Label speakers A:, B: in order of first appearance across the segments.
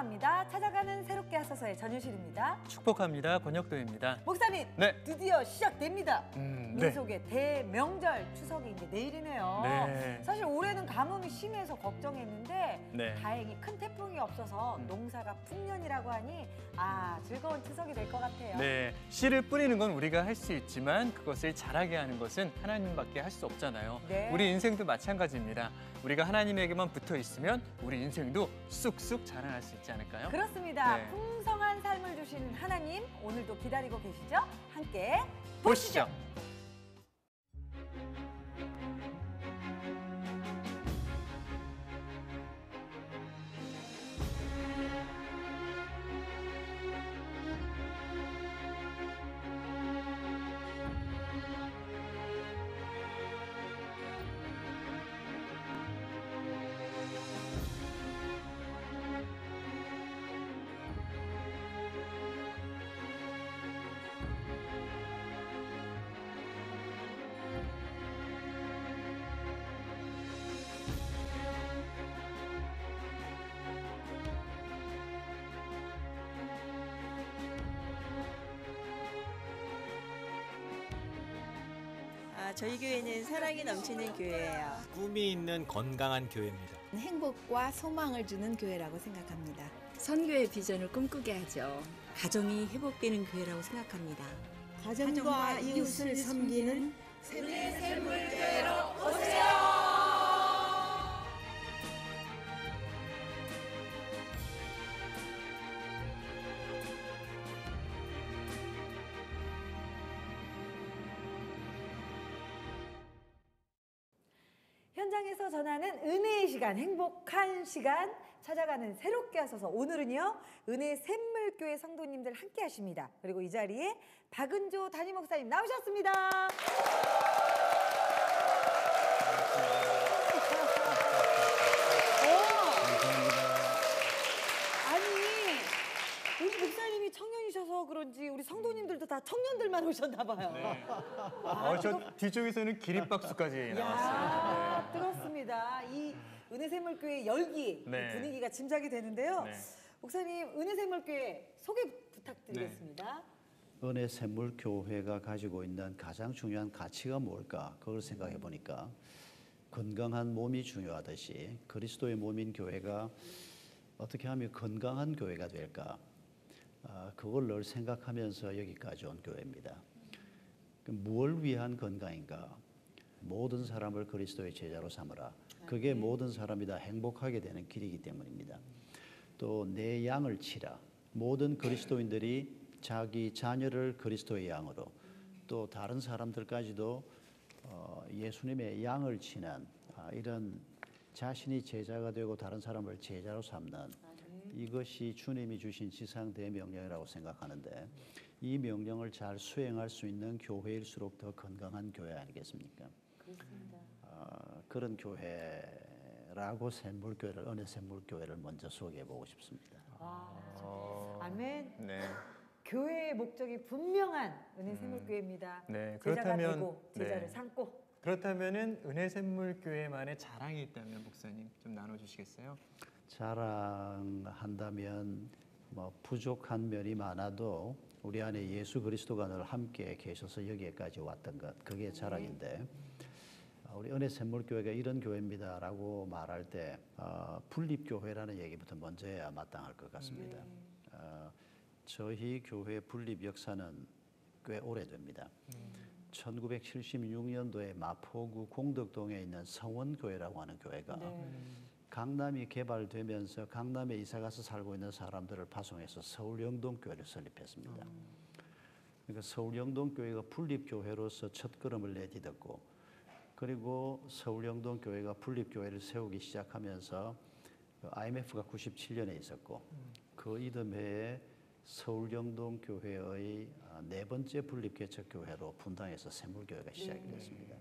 A: 건강합니다. 찾아가는 새롭게 하소서의 전유실입니다.
B: 축복합니다. 권혁도입니다.
A: 목사님,
B: 네.
A: 드디어 시작됩니다.
B: 네.
A: 민속의 대명절 추석이 이제 내일이네요.
B: 네.
A: 사실 올해는 가뭄이 심해서 걱정했는데
B: 네.
A: 다행히 큰 태풍이 없어서 농사가 풍년이라고 하니 즐거운 추석이 될 것 같아요.
B: 네, 씨를 뿌리는 건 우리가 할 수 있지만 그것을 자라게 하는 것은 하나님밖에 할 수 없잖아요.
A: 네.
B: 우리 인생도 마찬가지입니다. 우리가 하나님에게만 붙어 있으면 우리 인생도 쑥쑥 자라날 수 있지 않을까요?
A: 그렇습니다.
B: 네.
A: 풍성한 삶을 주시는 하나님, 오늘도 기다리고 계시죠? 함께
B: 보시죠.
C: 저희 교회는 사랑이 넘치는 교회예요.
D: 꿈이 있는 건강한 교회입니다.
E: 행복과 소망을 주는 교회라고 생각합니다.
F: 선교의 비전을 꿈꾸게 하죠.
G: 가정이 회복되는 교회라고 생각합니다.
E: 가정과 이웃을 섬기는
A: 은혜 샘물교회로 오세요. 현장에서 전하는 은혜의 시간, 행복한 시간 찾아가는 새롭게 하소서. 오늘은요, 은혜 샘물교회 성도님들 함께 하십니다. 그리고 이 자리에 박은조 담임 목사님 나오셨습니다. 아니, 우리 목사님이 청년이셔서 그런지 우리 성도님들도 다 청년들만 오셨나 봐요.
B: 네. 저 뒤쪽에서는 기립박수까지 나왔어요.
A: 야, 뜨겁습니다. 이 은혜샘물교회 열기,
B: 네.
A: 분위기가 짐작이 되는데요.
B: 네.
A: 목사님, 은혜샘물교회 소개 부탁드리겠습니다.
H: 은혜샘물교회가 가지고 있는 가장 중요한 가치가 뭘까? 그걸 생각해 보니까 건강한 몸이 중요하듯이 그리스도의 몸인 교회가 어떻게 하면 건강한 교회가 될까? 그걸 늘 생각하면서 여기까지 온 교회입니다. 무엇을 위한 건강인가? 모든 사람을 그리스도의 제자로 삼으라. 그게 모든 사람이 다 행복하게 되는 길이기 때문입니다. 또 내 양을 치라. 모든 그리스도인들이 자기 자녀를 그리스도의 양으로, 또 다른 사람들까지도 예수님의 양을 치는 이런 자신이 제자가 되고 다른 사람을 제자로 삼는 이것이 주님이 주신 지상 대명령이라고 생각하는데, 이 명령을 잘 수행할 수 있는 교회일수록 더 건강한 교회 아니겠습니까?
A: 그렇습니다.
H: 그런 교회라고 샘물교회를, 은혜샘물교회를 먼저 소개해 보고 싶습니다.
A: 아멘.
B: 네.
A: 교회의 목적이 분명한 은혜샘물교회입니다.
B: 네,
A: 제자가
B: 그렇다면,
A: 되고 제자를
B: 네.
A: 삼고.
B: 그렇다면은 은혜샘물교회만의 자랑이 있다면 목사님 좀 나눠주시겠어요?
H: 자랑한다면 부족한 면이 많아도 우리 안에 예수 그리스도가 늘 함께 계셔서 여기까지 왔던 것, 그게 자랑인데, 우리 은혜샘물교회가 이런 교회입니다라고 말할 때 분립교회라는 얘기부터 먼저 해야 마땅할 것 같습니다. 저희 교회 분립 역사는 꽤 오래됩니다. 1976년도에 마포구 공덕동에 있는 성원교회라고 하는 교회가 강남이 개발되면서 강남에 이사가서 살고 있는 사람들을 파송해서 서울영동교회를 설립했습니다. 그러니까 서울영동교회가 분립교회로서 첫걸음을 내딛었고, 그리고 서울영동교회가 분립교회를 세우기 시작하면서 IMF가 97년에 있었고, 그 이듬해에 서울영동교회의 네 번째 분립개척교회로 분당해서 샘물교회가 시작이 됐습니다.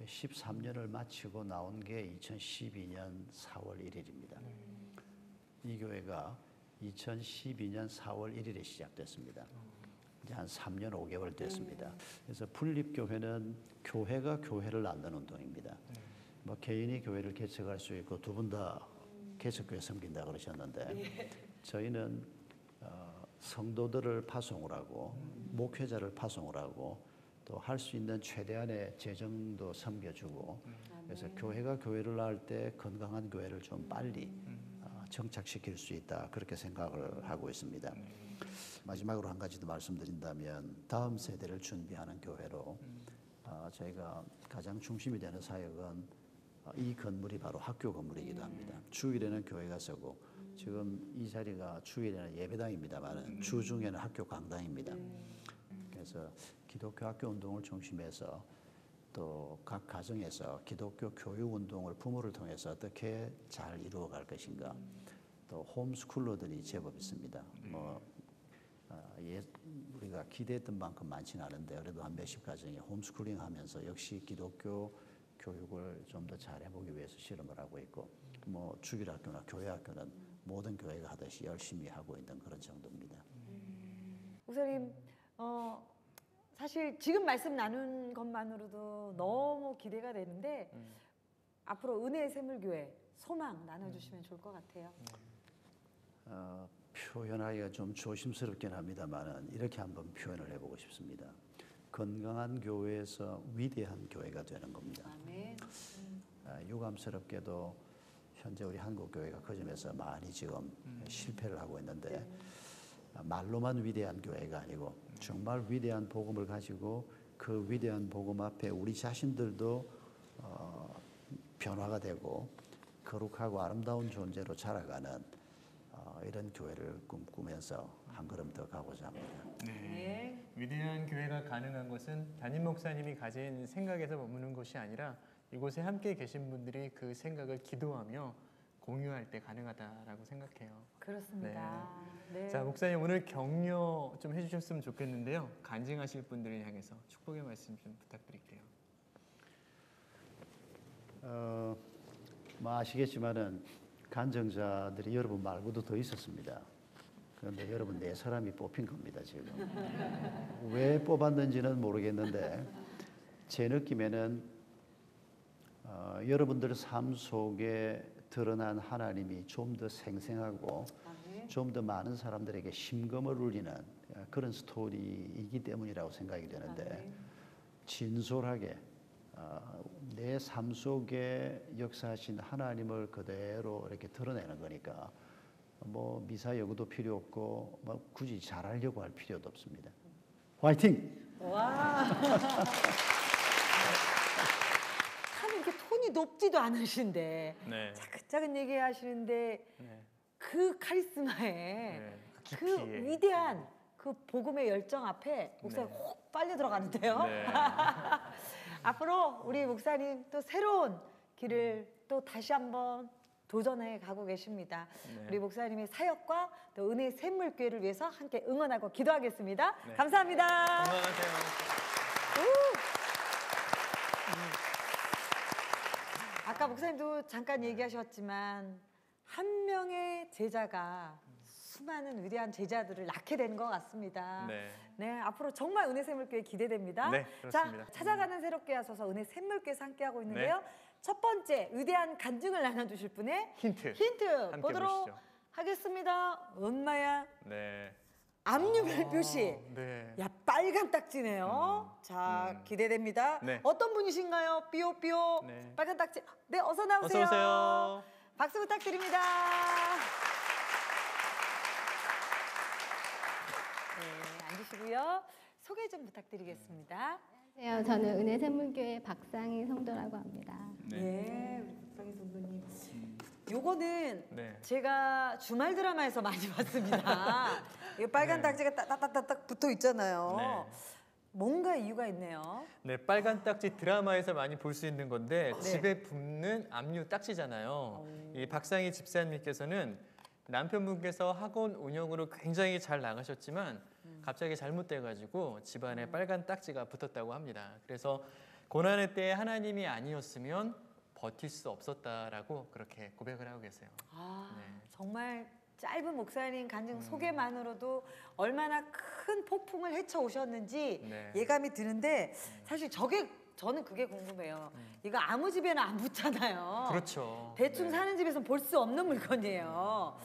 H: 13년을 마치고 나온 게 2012년 4월 1일입니다. 이 교회가 2012년 4월 1일에 시작됐습니다. 이제 한 3년 5개월 됐습니다. 그래서 분립교회는 교회가 교회를 낳는 운동입니다. 개인이 교회를 개척할 수 있고 두 분 다 개척교회 섬긴다 그러셨는데 저희는 성도들을 파송을 하고 목회자를 파송을 하고 또 할 수 있는 최대한의 재정도 섬겨주고 그래서 교회가 교회를 낳을 때 건강한 교회를 좀 빨리 정착시킬 수 있다 그렇게 생각을 하고 있습니다. 마지막으로 한 가지 더 말씀드린다면 다음 세대를 준비하는 교회로 저희가 가장 중심이 되는 사역은 이 건물이 바로 학교 건물이기도 합니다. 주일에는 교회가 서고 지금 이 자리가 주일에는 예배당입니다만 주중에는 학교 강당입니다. 그래서 기독교 학교 운동을 중심해서 또 각 가정에서 기독교 교육 운동을 부모를 통해서 어떻게 잘 이루어갈 것인가. 또 홈스쿨러들이 제법 있습니다. 우리가 기대했던 만큼 많지는 않은데 그래도 한 몇십 가정이 홈스쿨링 하면서 역시 기독교 교육을 좀 더 잘해보기 위해서 실험을 하고 있고 주일학교나 교회학교는 모든 교회가 하듯이 열심히 하고 있는 그런 정도입니다.
A: 목사님, 사실 지금 말씀 나눈 것만으로도 너무 기대가 되는데 앞으로 은혜의 샘물교회 소망 나눠주시면 좋을 것 같아요.
H: 표현하기가 좀 조심스럽긴 합니다만 이렇게 한번 표현을 해보고 싶습니다. 건강한 교회에서 위대한 교회가 되는 겁니다.
A: 아멘.
H: 유감스럽게도 현재 우리 한국 교회가 그 점에서 많이 지금 실패를 하고 있는데 말로만 위대한 교회가 아니고 정말 위대한 복음을 가지고 그 위대한 복음 앞에 우리 자신들도 변화가 되고 거룩하고 아름다운 존재로 자라가는 이런 교회를 꿈꾸면서 한 걸음 더 가고자 합니다.
B: 네. 위대한 교회가 가능한 것은 담임 목사님이 가진 생각에서 머무는 것이 아니라 이곳에 함께 계신 분들이 그 생각을 기도하며 공유할 때 가능하다라고 생각해요.
A: 그렇습니다. 네.
B: 자, 목사님 오늘 격려 좀 해주셨으면 좋겠는데요. 간증하실 분들을 향해서 축복의 말씀 좀 부탁드릴게요.
H: 아시겠지만은 간증자들이 여러분 말고도 더 있었습니다. 그런데 여러분 네 사람이 뽑힌 겁니다 지금. 왜 뽑았는지는 모르겠는데 제 느낌에는 여러분들 삶 속에 드러난 하나님이 좀 더 생생하고 좀 더 많은 사람들에게 심금을 울리는 그런 스토리이기 때문이라고 생각이 되는데 진솔하게 내 삶 속에 역사하신 하나님을 그대로 이렇게 드러내는 거니까 미사 여구도 필요 없고 굳이 잘하려고 할 필요도 없습니다. 화이팅!
A: 와. 참 이렇게 톤이 높지도 않으신데
B: 네.
A: 차근차근 얘기하시는데
B: 네.
A: 그 카리스마에
B: 네.
A: 그
B: 깊이에.
A: 위대한 그 복음의 열정 앞에 목사님
B: 네.
A: 혹 빨려 들어가는데요.
B: 네.
A: 앞으로 우리 목사님 또 새로운 길을 또 다시 한번 도전해 가고 계십니다.
B: 네.
A: 우리 목사님의 사역과 또 은혜 샘물교회를 위해서 함께 응원하고 기도하겠습니다.
B: 네.
A: 감사합니다.
B: 건강하세요.
A: 아까 목사님도 잠깐 얘기하셨지만 한 명의 제자가 수많은 위대한 제자들을 낳게 되는 것 같습니다.
B: 네.
A: 네, 앞으로 정말 은혜 샘물교회 기대됩니다.
B: 네, 그렇습니다.
A: 자, 찾아가는 새롭게 하소서 은혜 샘물교회에서 함께하고 있는데요. 첫 번째 위대한 간증을 나눠주실 분의
B: 힌트 함께
A: 보도록
B: 보시죠.
A: 하겠습니다. 엄마야
B: 네.
A: 압류별 표시.
B: 네.
A: 야, 빨간 딱지네요. 자, 기대됩니다.
B: 네.
A: 어떤 분이신가요? 삐오삐오.
B: 네.
A: 빨간 딱지. 네, 어서 나오세요.
B: 어서 오세요.
A: 박수 부탁드립니다. 네, 앉으시고요. 소개 좀 부탁드리겠습니다.
I: 안녕하세요. 저는 은혜샘물교회 박상희 성도라고 합니다.
A: 네, 우리 박상희 성도님. 요거는
B: 네.
A: 제가 주말 드라마에서 많이 봤습니다. 이 빨간
B: 네.
A: 딱지가 딱딱딱딱 붙어 있잖아요.
B: 네.
A: 뭔가 이유가 있네요.
B: 네, 빨간 딱지 드라마에서 많이 볼 수 있는 건데
A: 네.
B: 집에 붙는 압류 딱지잖아요. 이 박상희 집사님께서는 남편분께서 학원 운영으로 굉장히 잘 나가셨지만 갑자기 잘못돼가지고 집안에 빨간 딱지가 붙었다고 합니다. 그래서 고난의 때에 하나님이 아니었으면 버틸 수 없었다라고 그렇게 고백을 하고 계세요.
A: 아,
B: 네.
A: 정말 짧은 목사님 간증 소개만으로도 얼마나 큰 폭풍을 헤쳐 오셨는지
B: 네.
A: 예감이 드는데 사실 저게 저는 그게 궁금해요. 이거 아무 집에는 안 붙잖아요.
B: 그렇죠.
A: 대충
B: 네.
A: 사는 집에서는 볼 수 없는 물건이에요.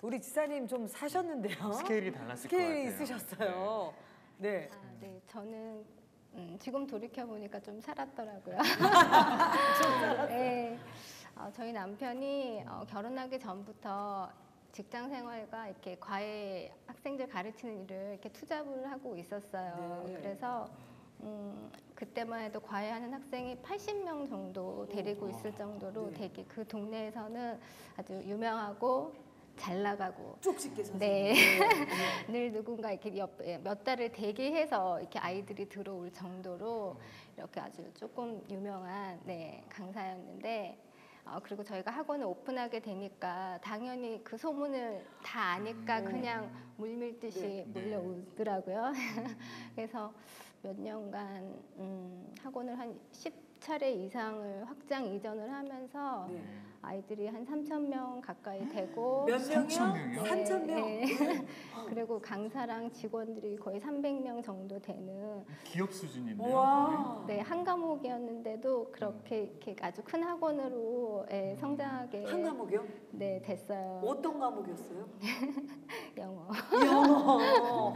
A: 우리 지사님 좀 사셨는데요.
B: 스케일이 달랐을 것
A: 스케일이
B: 같아요.
A: 있으셨어요. 네.
I: 아, 네, 저는 지금 돌이켜 보니까 좀 살았더라고요. 네, 저희 남편이 결혼하기 전부터 직장 생활과 이렇게 과외 학생들 가르치는 일을 이렇게 투잡을 하고 있었어요.
A: 네.
I: 그래서 그때만 해도 과외하는 학생이 80명 정도 데리고 있을 정도로
A: 네.
I: 되게 그 동네에서는 아주 유명하고 잘 나가고
A: 쪽집게 선생님.
I: 네. 늘 누군가 이렇게 몇 달을 대기해서 이렇게 아이들이 들어올 정도로 이렇게 아주 조금 유명한 강사였는데 그리고 저희가 학원을 오픈하게 되니까 당연히 그 소문을 다 아니까 그냥 물밀듯이 몰려오더라고요. 그래서 몇 년간 학원을 한 10차례 이상을 확장 이전을 하면서
A: 네.
I: 아이들이 한 3,000명 가까이 되고
A: 몇 명이요?
B: 3,000명이요?
A: 3,000명.
I: 네. 그리고 강사랑 직원들이 거의 300명 정도 되는
B: 기업 수준인데요.
A: 우와.
I: 네, 한 과목이었는데도 그렇게 이렇게 아주 큰 학원으로 성장하게
A: 한 과목이요?
I: 네, 됐어요.
A: 어떤 과목이었어요?
I: 영어.
A: 영어.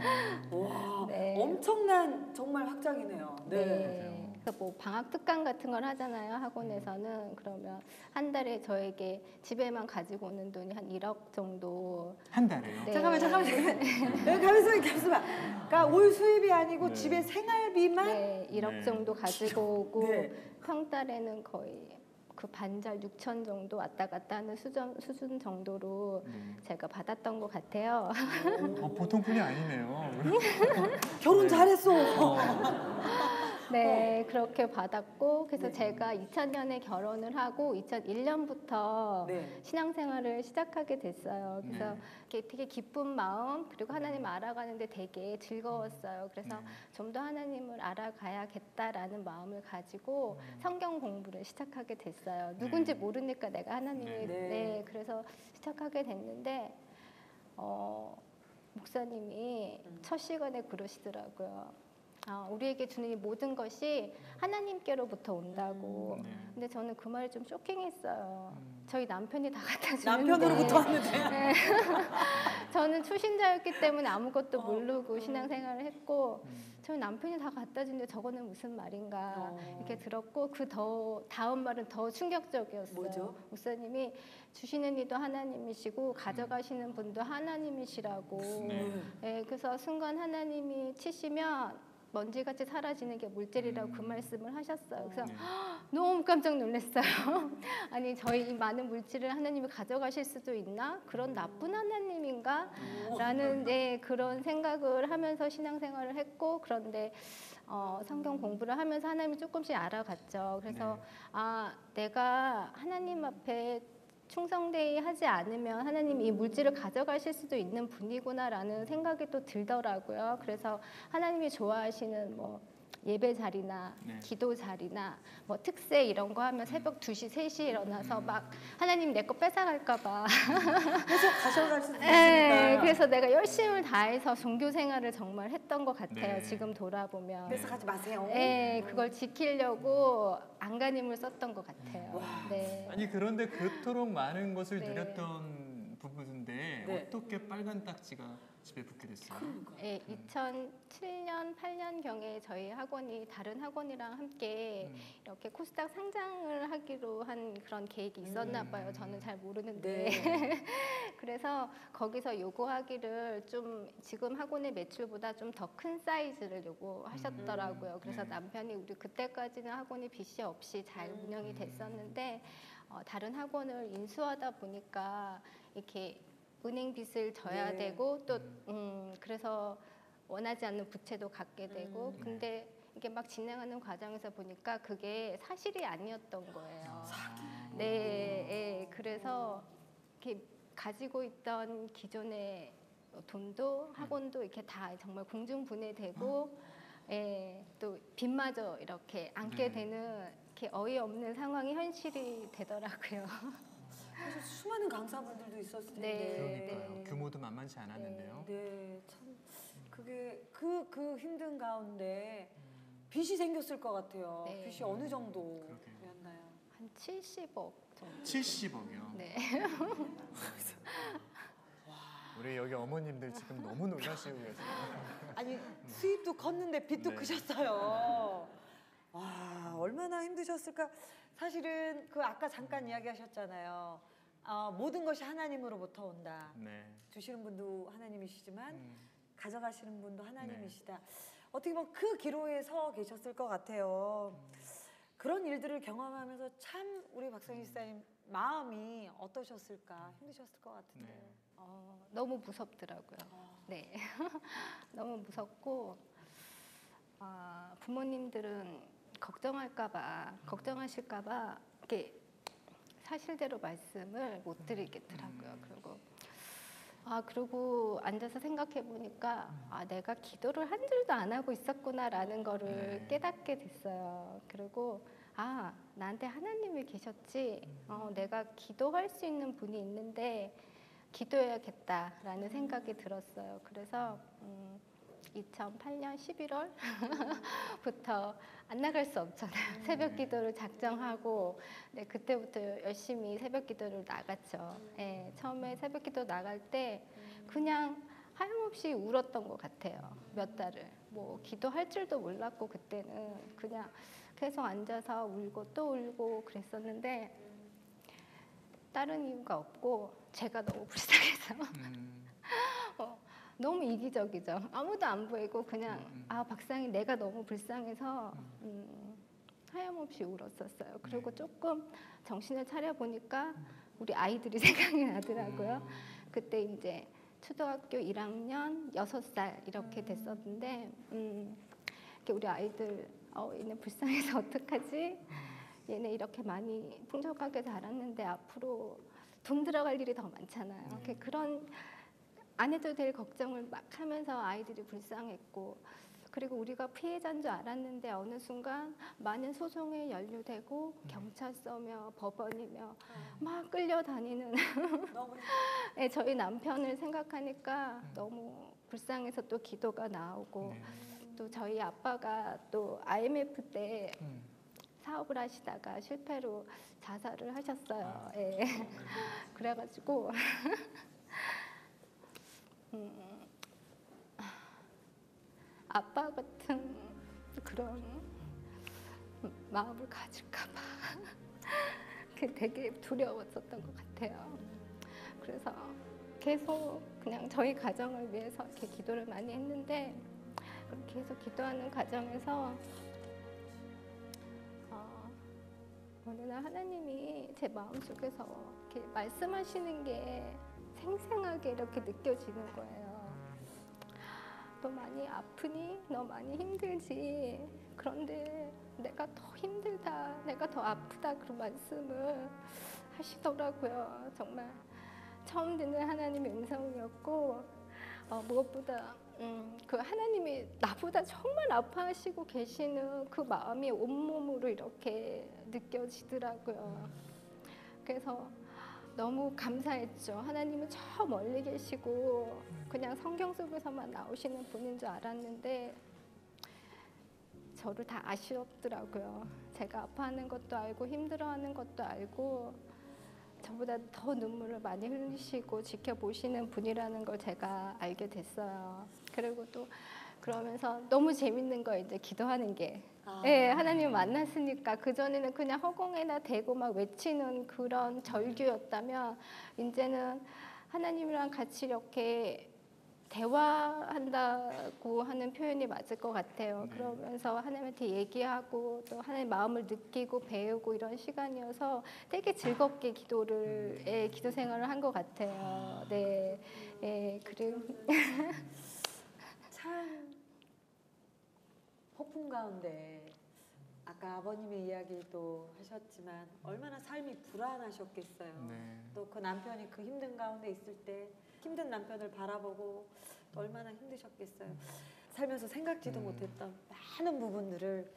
A: 와,
I: 네.
A: 엄청난 정말 확장이네요. 네.
I: 네. 그래서 뭐 방학 특강 같은 걸 하잖아요, 학원에서는. 그러면 한 달에 저에게 집에만 가지고 오는 돈이 한 1억 정도.
B: 한 달에요.
I: 네.
A: 잠깐만. 여기 가만있어. 그러니까 올 수입이 아니고
B: 네.
A: 집에 생활비만.
I: 네, 1억
B: 네.
I: 정도 가지고 오고
A: 네.
I: 평달에는 거의 그 반절 6천 정도 왔다 갔다 하는 수준 정도로 제가 받았던 것 같아요.
B: 보통 분이 아니네요.
A: 결혼 잘했어.
I: 네, 그렇게 받았고 그래서
A: 네.
I: 제가 2000년에 결혼을 하고 2001년부터
A: 네.
I: 신앙생활을 시작하게 됐어요. 그래서
B: 네.
I: 이렇게 되게 기쁜 마음 그리고 하나님 알아가는데 되게 즐거웠어요. 그래서
B: 네.
I: 좀 더 하나님을 알아가야겠다라는 마음을 가지고 성경 공부를 시작하게 됐어요. 누군지 모르니까 내가 하나님을
A: 네.
I: 네, 그래서 시작하게 됐는데 목사님이 첫 시간에 그러시더라고요. 우리에게 주는 이 모든 것이 하나님께로부터 온다고.
B: 네.
I: 근데 저는 그 말이 좀 쇼킹했어요. 저희 남편이 다 갖다 주는데.
A: 남편으로부터 왔는데.
I: 네. 저는 초신자였기 때문에 아무것도 모르고 신앙생활을 했고 저희 남편이 다 갖다 주는데 저거는 무슨 말인가 이렇게 들었고 그 다음 말은 더 충격적이었어요.
A: 뭐죠?
I: 목사님이 주시는 이도 하나님이시고 가져가시는 분도 하나님이시라고. 네, 그래서 순간 하나님이 치시면 먼지같이 사라지는 게 물질이라고 그 말씀을 하셨어요. 그래서 너무 깜짝 놀랐어요. 아니 저희 이 많은 물질을 하나님이 가져가실 수도 있나? 그런 나쁜 하나님인가? 라는 그런 생각을 하면서 신앙생활을 했고 그런데 성경 공부를 하면서 하나님을 조금씩 알아갔죠. 그래서 내가 하나님 앞에 충성되이 하지 않으면 하나님이 이 물질을 가져가실 수도 있는 분이구나라는 생각이 또 들더라고요. 그래서 하나님이 좋아하시는 뭐 예배 자리나 기도 자리나 뭐 특세 이런 거 하면 새벽 2시, 3시에 일어나서 막 하나님 내 거 뺏어갈까 봐.
A: 계속 가져갈 수도
I: 네,
A: 있으니까.
I: 그래서 내가 열심을 다해서 종교 생활을 정말 했던 것 같아요.
B: 네.
I: 지금 돌아보면.
A: 그래서 가지 마세요.
I: 네, 그걸 지키려고 안간힘을 썼던 것 같아요. 네.
B: 아니 그런데 그토록 많은 것을
I: 네.
B: 누렸던 부부인데
A: 네.
B: 어떻게 빨간 딱지가 집에 붙게 됐어요?
I: 네, 2007년, 8년경에 저희 학원이 다른 학원이랑 함께 이렇게 코스닥 상장을 하기로 한 그런 계획이 있었나 봐요. 저는 잘 모르는데.
A: 네.
I: 그래서 거기서 요구하기를 좀 지금 학원의 매출보다 좀 더 큰 사이즈를 요구하셨더라고요. 그래서 남편이 우리 그때까지는 학원이 빚이 없이 잘 운영이 됐었는데 다른 학원을 인수하다 보니까 이렇게 은행 빚을 져야
A: 네.
I: 되고 또 그래서 원하지 않는 부채도 갖게 되고 근데 이게 막 진행하는 과정에서 보니까 그게 사실이 아니었던 거예요. 네, 그래서 이렇게 가지고 있던 기존의 돈도 학원도 이렇게 다 정말 공중분해되고 또 빚마저 이렇게 안게 되는 이렇게 어이없는 상황이 현실이 되더라고요.
A: 사실 수많은 강사분들도 있었을 텐데.
I: 네.
B: 그러니까요. 규모도 만만치 않았는데요.
A: 네, 참 그게 그 힘든 가운데 빚이 생겼을 것 같아요.
I: 네.
A: 빚이 어느 정도였나요?
I: 한 70억 정도.
B: 70억이요.
I: 네.
B: 우리 여기 어머님들 지금 너무 놀라시고 계세요.
A: 아니 수입도 컸는데 빚도
B: 네.
A: 크셨어요. 와 얼마나 힘드셨을까. 사실은 그 아까 잠깐 이야기하셨잖아요. 모든 것이 하나님으로부터 온다.
B: 네.
A: 주시는 분도 하나님이시지만 가져가시는 분도 하나님이시다.
B: 네.
A: 어떻게 보면 그 기로에 서 계셨을 것 같아요. 그런 일들을 경험하면서 참 우리 박성희 집사님 마음이 어떠셨을까? 힘드셨을 것 같은데.
B: 네.
I: 너무 무섭더라고요. 네. 너무 무섭고 부모님들은 걱정하실까봐 이렇게 사실대로 말씀을 못 드리겠더라고요. 그리고 앉아서 생각해 보니까 내가 기도를 한 줄도 안 하고 있었구나라는 거를 깨닫게 됐어요. 그리고 나한테 하나님이 계셨지. 내가 기도할 수 있는 분이 있는데 기도해야겠다라는 생각이 들었어요. 그래서 2008년 11월부터 안 나갈 수 없잖아요. 새벽 기도를 작정하고 그때부터 열심히 새벽 기도를 나갔죠. 처음에 새벽 기도 나갈 때 그냥 하염없이 울었던 것 같아요. 몇 달을. 뭐 기도할 줄도 몰랐고 그때는 그냥 계속 앉아서 울고 또 울고 그랬었는데 다른 이유가 없고 제가 너무 불쌍해서 너무 이기적이죠. 아무도 안 보이고 그냥 박상희 내가 너무 불쌍해서 하염없이 울었었어요. 그리고 조금 정신을 차려 보니까 우리 아이들이 생각이 나더라고요. 그때 이제 초등학교 1학년 6살 이렇게 됐었는데 우리 아이들 얘네 불쌍해서 어떡하지? 얘네 이렇게 많이 풍족하게 자랐는데 앞으로 돈 들어갈 일이 더 많잖아요. 그런 안 해도 될 걱정을 막 하면서 아이들이 불쌍했고 그리고 우리가 피해자인 줄 알았는데 어느 순간 많은 소송에 연루되고 경찰서며 법원이며 막 끌려다니는 저희 남편을 생각하니까 너무 불쌍해서 또 기도가 나오고 또 저희 아빠가 또 IMF 때 사업을 하시다가 실패로 자살을 하셨어요. 그래가지고 아빠 같은 그런 마음을 가질까봐 되게 두려웠었던 것 같아요. 그래서 계속 그냥 저희 가정을 위해서 이렇게 기도를 많이 했는데 계속 기도하는 과정에서 어느 날 하나님이 제 마음속에서 이렇게 말씀하시는 게 생생하게 이렇게 느껴지는 거예요. 너 많이 아프니? 너 많이 힘들지? 그런데 내가 더 힘들다, 내가 더 아프다 그런 말씀을 하시더라고요. 정말 처음 듣는 하나님의 음성이었고 무엇보다 그 하나님이 나보다 정말 아파하시고 계시는 그 마음이 온몸으로 이렇게 느껴지더라고요. 그래서 너무 감사했죠. 하나님은 저 멀리 계시고 그냥 성경 속에서만 나오시는 분인 줄 알았는데 저를 다 아시더라고요. 제가 아파하는 것도 알고 힘들어하는 것도 알고 저보다 더 눈물을 많이 흘리시고 지켜보시는 분이라는 걸 제가 알게 됐어요. 그리고 또 그러면서 너무 재밌는 거 이제 기도하는 게 하나님 만났으니까 그전에는 그냥 허공에나 대고 막 외치는 그런 절규였다면 이제는 하나님이랑 같이 이렇게 대화한다고 하는 표현이 맞을 것 같아요. 그러면서 하나님한테 얘기하고 또 하나님의 마음을 느끼고 배우고 이런 시간이어서 되게 즐겁게 기도 생활을 한 것 같아요. 그리고
A: 참 폭풍 가운데 아까 아버님의 이야기도 하셨지만 얼마나 삶이 불안하셨겠어요. 또 그 남편이 그 힘든 가운데 있을 때 힘든 남편을 바라보고 얼마나 힘드셨겠어요. 살면서 생각지도 못했던 많은 부분들을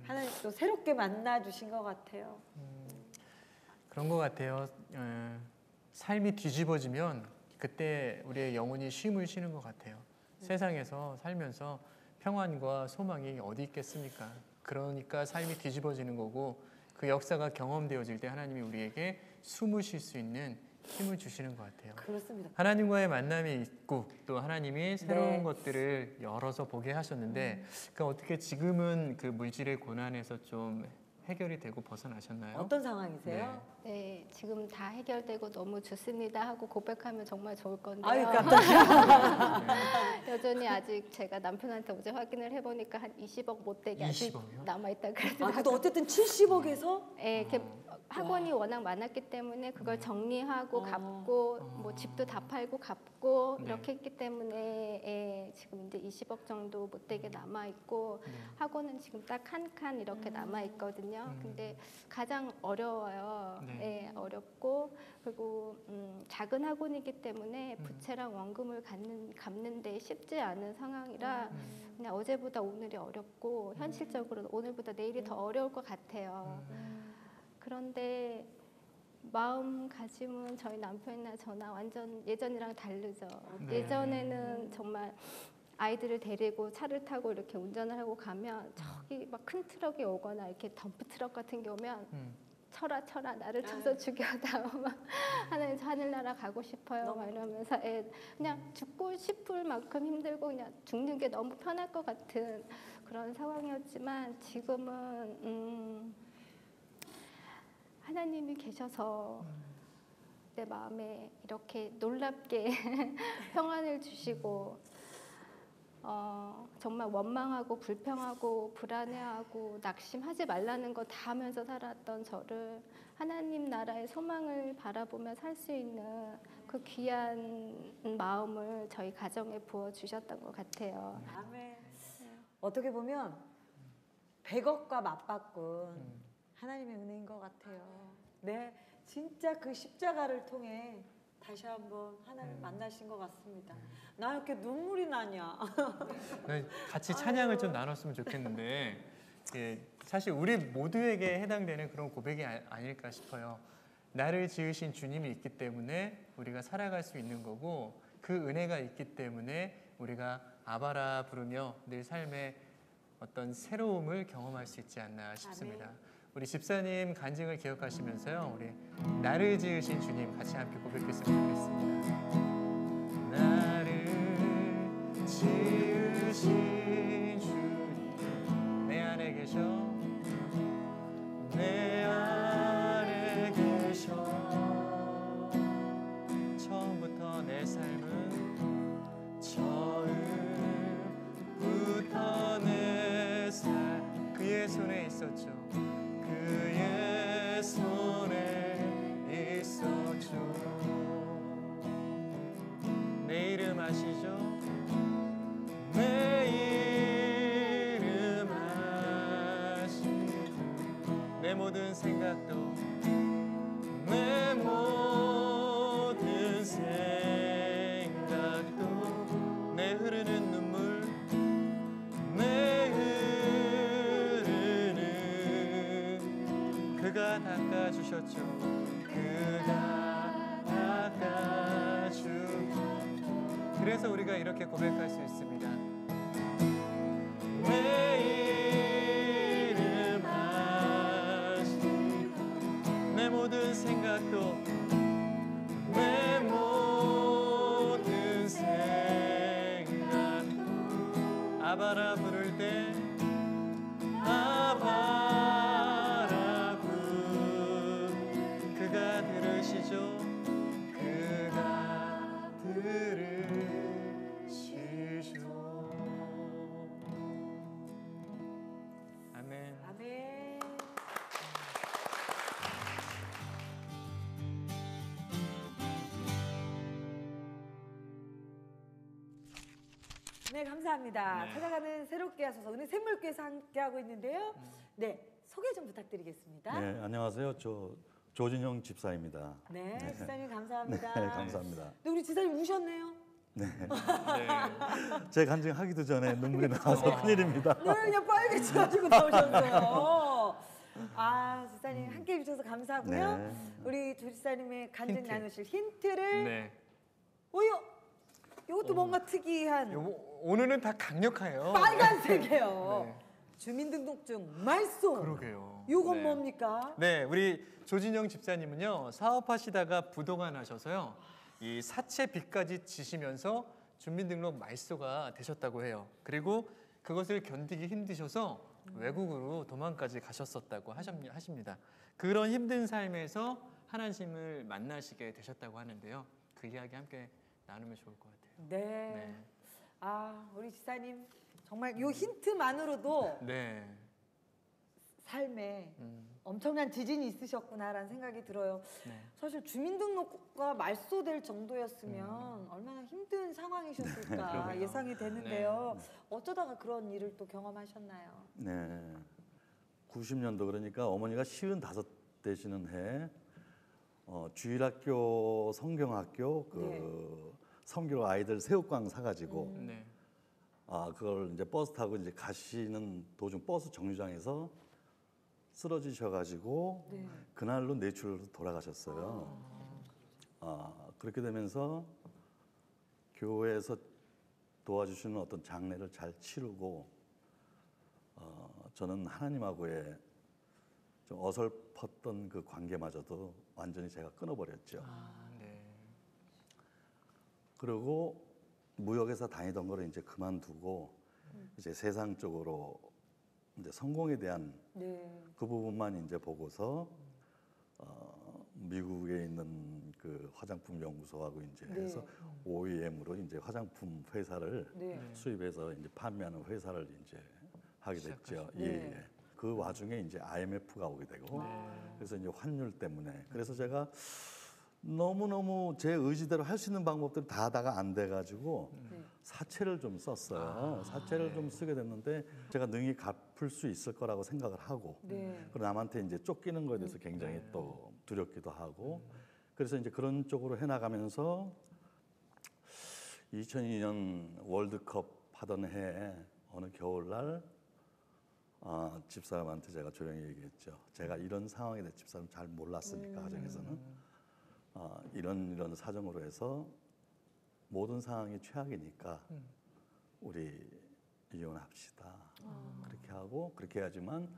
A: 하나님 또 새롭게 만나주신 것 같아요.
B: 그런 것 같아요. 삶이 뒤집어지면 그때 우리의 영혼이 쉼을 쉬는 것 같아요. 세상에서 살면서 평안과 소망이 어디 있겠습니까? 그러니까 삶이 뒤집어지는 거고 그 역사가 경험되어질 때 하나님이 우리에게 숨을 쉴 수 있는 힘을 주시는 것 같아요.
A: 그렇습니다.
B: 하나님과의 만남이 있고 또 하나님이 새로운
A: 네.
B: 것들을 열어서 보게 하셨는데 그 어떻게 지금은 그 물질의 고난에서 좀 해결이 되고 벗어나셨나요?
A: 어떤 상황이세요?
I: 네, 지금 다 해결되고 너무 좋습니다 하고 고백하면 정말 좋을 건데요.
A: 아유, 깜짝이야.
I: 여전히 아직 제가 남편한테 어제 확인을 해보니까 한 20억 못 되게 아직
B: 20억이요?
I: 남아있다
A: 아,
I: 그러더라고요.
A: 그래도 어쨌든 70억에서
I: 네, 이렇게 학원이 워낙 많았기 때문에 그걸 정리하고 갚고 뭐 집도 다 팔고 갚고
B: 네.
I: 이렇게 했기 때문에 예, 지금 이제 20억 정도 못 되게 남아 있고
B: 네.
I: 학원은 지금 딱 한 칸 이렇게 남아 있거든요. 근데 가장 어려워요.
B: 네.
I: 예, 어렵고 그리고 작은 학원이기 때문에 부채랑 원금을 갚는 데 쉽지 않은 상황이라 그냥 어제보다 오늘이 어렵고 현실적으로 오늘보다 내일이 더 어려울 것 같아요. 그런데 마음가짐은 저희 남편이나 저나 완전 예전이랑 다르죠.
B: 네.
I: 예전에는 정말 아이들을 데리고 차를 타고 이렇게 운전을 하고 가면 저기 막 큰 트럭이 오거나 이렇게 덤프 트럭 같은 게 오면 쳐라 나를 쳐서 죽여다오 막 하나님 하늘나라 가고 싶어요 막 이러면서 그냥 죽고 싶을 만큼 힘들고 그냥 죽는 게 너무 편할 것 같은 그런 상황이었지만 지금은 하나님이 계셔서 내 마음에 이렇게 놀랍게 평안을 주시고 정말 원망하고 불평하고 불안해하고 낙심하지 말라는 거 다 하면서 살았던 저를 하나님 나라의 소망을 바라보며 살 수 있는 그 귀한 마음을 저희 가정에 부어주셨던 것 같아요.
A: 아멘. 어떻게 보면 100억과 맞바꾼 하나님의 은혜인 것 같아요. 네, 진짜 그 십자가를 통해 다시 한번 하나님 만나신 것 같습니다. 나 이렇게 눈물이 나냐?
B: 네, 같이 찬양을 좀 나눴으면 좋겠는데 사실 우리 모두에게 해당되는 그런 고백이 아닐까 싶어요. 나를 지으신 주님이 있기 때문에 우리가 살아갈 수 있는 거고 그 은혜가 있기 때문에 우리가 아바라 부르며 늘 삶의 어떤 새로움을 경험할 수 있지 않나 싶습니다. 우리 집사님 간증을 기억하시면서요, 우리 나를 지으신 주님 같이 함께 고백했으면 좋겠습니다. 나를 지으신 주님 내 안에 계셔, 내 안에 계셔. 처음부터 내 삶은 처음부터 내 삶 그의 손에 있었죠. 그의 손에 있었죠. 내 이름 아시죠? 내 이름 아시죠? 내 모든 생각도 내 모든 생각도 내 흐르는 눈물 내 흐르는 그가 닦아주셨죠. 그가 닦아주. 그래서 우리가 이렇게 고백할 수 있습니다. 내 이름 아시고 내 모든 생각도 내 모든 생각도 아바라 부를 때 아바라 부르 그가 들으시죠. 그가 들으시죠. 아멘.
A: 아멘. 네, 감사합니다.
B: 네.
A: 찾아가는 새롭게 하소서 은혜 샘물교회에서 함께하고 있는데요. 네, 소개 좀 부탁드리겠습니다.
J: 네, 안녕하세요. 저 조진영 집사입니다.
A: 네, 지사님 감사합니다.
J: 네, 감사합니다.
A: 네, 우리 지사님 우셨네요.
J: 네,
B: 네.
J: 제 간증하기도 전에 눈물이 나와서 큰일입니다.
A: 네, 그냥 빨개져가지고 나오셨어요. 아, 지사님 함께 해주셔서 감사하고요.
J: 네.
A: 우리 조 지사님의 간증
B: 힌트.
A: 나누실 힌트를
B: 네.
A: 오요. 이것도 이것도 뭔가 특이한
B: 오늘은 다 강력해요.
A: 빨간색이에요.
B: 네.
A: 주민등록증 말소.
B: 그러게요.
A: 요건
B: 네.
A: 뭡니까?
B: 네, 우리 조진영 집사님은요 사업하시다가 부도가 나셔서요 이 사채 빚까지 지시면서 주민등록 말소가 되셨다고 해요. 그리고 그것을 견디기 힘드셔서 외국으로 도망까지 가셨었다고 하십니다. 그런 힘든 삶에서 하나님을 만나시게 되셨다고 하는데요. 그 이야기 함께 나누면 좋을 것 같아요.
A: 네.
B: 네.
A: 아, 우리 집사님 정말 요 힌트만으로도
B: 네.
A: 삶에 엄청난 지진이 있으셨구나라는 생각이 들어요.
B: 네.
A: 사실 주민등록과 말소될 정도였으면 얼마나 힘든 상황이셨을까
B: 그러게요.
A: 예상이 되는데요. 어쩌다가 그런 일을 또 경험하셨나요?
J: 네. 90년도 그러니까 어머니가 55 되시는 해 주일학교 성경학교 그 성교 아이들 새우깡 사가지고
B: 네.
J: 그걸 이제 버스 타고 이제 가시는 도중 버스 정류장에서 쓰러지셔가지고
A: 네.
J: 그날로 뇌출로 돌아가셨어요. 그렇게 되면서 교회에서 도와주시는 어떤 장례를 잘 치르고 저는 하나님하고의 좀 어설펐던 그 관계마저도 완전히 제가 끊어버렸죠.
B: 네.
J: 그리고 무역회사 다니던 거를 이제 그만두고 이제 세상 쪽으로 이제 성공에 대한
A: 네.
J: 그 부분만 이제 보고서 미국에 있는 그 화장품 연구소하고 이제 해서 OEM으로 이제 화장품 회사를 수입해서 이제 판매하는 회사를 이제 하게 됐죠. 예. 그 와중에 이제 IMF가 오게 되고 그래서 이제 환율 때문에 그래서 제가 너무너무 제 의지대로 할 수 있는 방법들이 다 하다가 안 돼가지고 사채를 좀 썼어요. 사채를 좀 쓰게 됐는데 제가 능히 갚을 수 있을 거라고 생각을 하고 그리고 남한테 이제 쫓기는 거에 대해서 굉장히 또 두렵기도 하고 그래서 이제 그런 쪽으로 해나가면서 2002년 월드컵 하던 해에 어느 겨울날 집사람한테 제가 조용히 얘기했죠. 제가 이런 상황에 대해 집사람 잘 몰랐으니까 가정에서는 이런 사정으로 해서 모든 상황이 최악이니까 우리 이혼합시다. 그렇게 하고 그렇게 해야지만